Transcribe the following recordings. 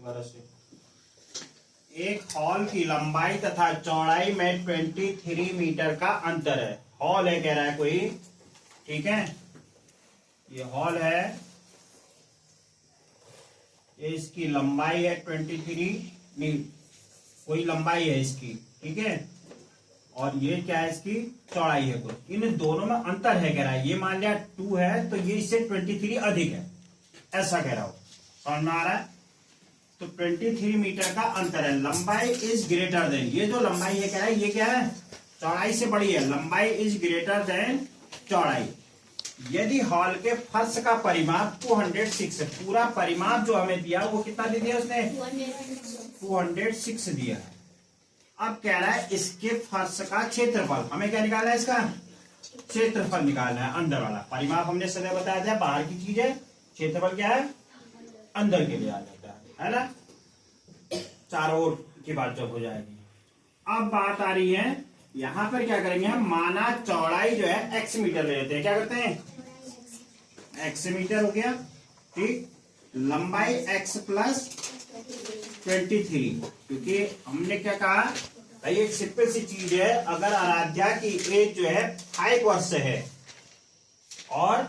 दोबारा से। एक हॉल की लंबाई तथा चौड़ाई में 23 मीटर का अंतर है। हॉल है कह रहा है कोई, ठीक है, ये हॉल है, ये इसकी लंबाई है 23, नहीं कोई लंबाई है इसकी, ठीक है, और ये क्या है इसकी चौड़ाई है कुछ, इन दोनों में अंतर है कह रहा है। ये मान लिया 2 है तो ये इससे 23 अधिक है, ऐसा कह रहा हो, समझ में आ रहा है। तो 23 मीटर का अंतर है। लंबाई इज ग्रेटर देन, ये जो लंबाई है क्या है, ये क्या है चौड़ाई से बड़ी है। लंबाई इज ग्रेटर देन चौड़ाई यदि हॉल के फर्श का परिमाप 206 है। पूरा परिमाप जो हमें दिया वो कितना दे दिया उसने, 206 दिया है। अब कह रहा है इसके फर्श का क्षेत्रफल, हमें क्या निकालना है, इसका क्षेत्रफल निकालना है, अंदर वाला। परिमाप हमने सदैव बताया था बाहर की चीज है, क्षेत्रफल क्या है अंदर के लिए आ जाता है ना, चारों ओर की बात जब हो जाएगी। अब बात आ रही है यहां पर क्या करेंगे हम, माना चौड़ाई जो है x मीटर ले लेते हैं, क्या करते हैं x मीटर हो गया, ठीक, लंबाई x प्लस 23, क्योंकि हमने क्या कहा भाई एक सिंपल सी चीज है, अगर आराध्या की एज जो है 5 वर्ष है और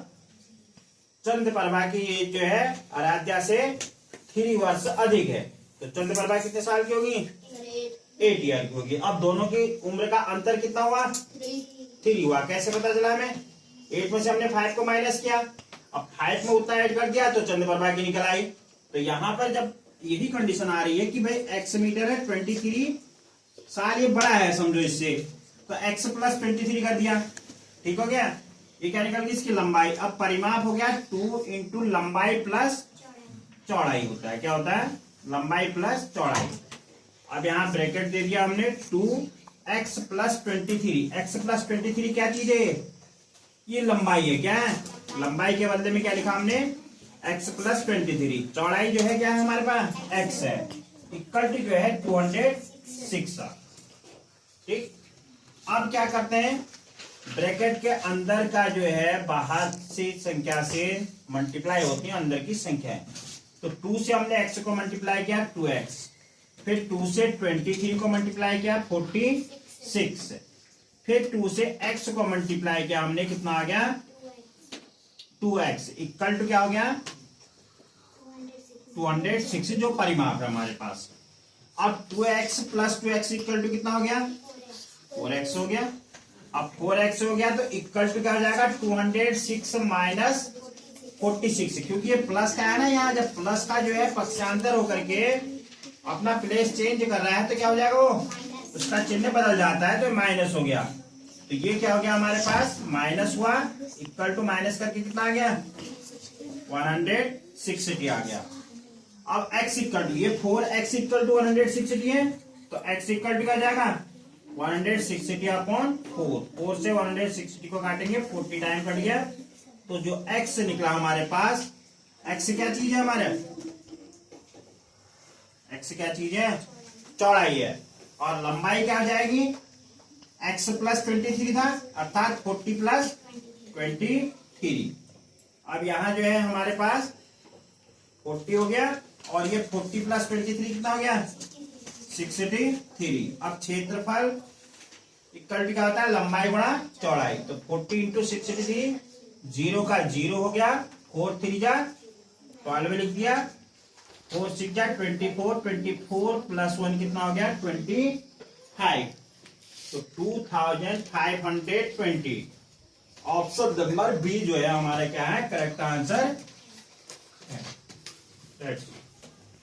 चंद्रप्रभा की एज जो है आराध्या से 3 वर्ष अधिक है, तो चंद्रप्रभा कितने साल की होगी, 8 ईयर की होगी। अब दोनों की उम्र का अंतर कितना हुआ, 3 हुआ। कैसे पता चला हमें, 8 में से हमने 5 को माइनस किया, अब 5 में उतना ऐड कर दिया तो चंद्रप्रभा की निकल आई। तो यहां पर जब यही कंडीशन आ रही है कि भाई x मीटर है, 23 साल ये बड़ा है समझो इससे, तो x प्लस 23 कर दिया, ठीक हो गया। ये क्या निकल गई इसकी लंबाई। अब परिमाप हो गया 2 इंटू लंबाई प्लस चौड़ाई होता है, क्या होता है लंबाई प्लस चौड़ाई। अब यहां ब्रैकेट दे दिया हमने 2x प्लस 23, x प्लस 23 क्या चीज है, ये लंबाई है, क्या है लंबाई के बदले में क्या लिखा हमने x प्लस 23, चौड़ाई जो है क्या है हमारे पास x है, इक्वल टू जो है 206, ठीक। अब क्या करते हैं, ब्रैकेट के अंदर का जो है बाहर से संख्या से मल्टीप्लाई होती है अंदर की संख्या, तो 2 से हमने x को मल्टीप्लाई किया 2x, फिर 2 से 23 को मल्टीप्लाई किया 46, फिर 2 से x को मल्टीप्लाई किया हमने, कितना आ गया 2x, इक्वल टू क्या हो गया 206 जो परिमाप है हमारे पास। अब 2x plus 2x equal to कितना हो गया 4x हो गया। अब 4x हो गया तो इक्वल टू क्या हो जाएगा 206 माइनस 46, क्योंकि ये प्लस का है ना, यहाँ जब प्लस का जो है पक्षांतर होकर के अपना प्लेस चेंज कर रहा है तो क्या हो जाएगा, वो उसका चिन्ह बदल जाता है, तो माइनस हो गया। तो ये क्या हो गया हमारे पास माइनस हुआ, इक्वल टू माइनस करके कितना आ गया 160 आ गया। अब x इक्वल टू, ये 4x इक्वल टू 160 है, तो x इक्वल टू क्या जाएगा 160 अपॉन 4 से 160 को काटेंगे 40 टाइम कट गया, तो जो x निकला हमारे पास, x क्या चीज है हमारे, x क्या चीज है चौड़ाई है, और लंबाई क्या हो जाएगी x प्लस 23 था अर्थात 40 प्लस 23। अब यहां जो है हमारे पास 40 हो गया, और ये 40 प्लस 23 कितना हो गया 63। अब क्षेत्रफल इक्वल टू क्या होता है लंबाई गुणा चौड़ाई, तो 40 इंटू 63, 0 का 0 हो गया, 4 3 जा 12 लिख दिया, 4 6 जा 24, 24 प्लस 1 कितना हो गया 25, तो 2520। ऑप्शन नंबर बी जो है हमारा क्या है करेक्ट आंसर है।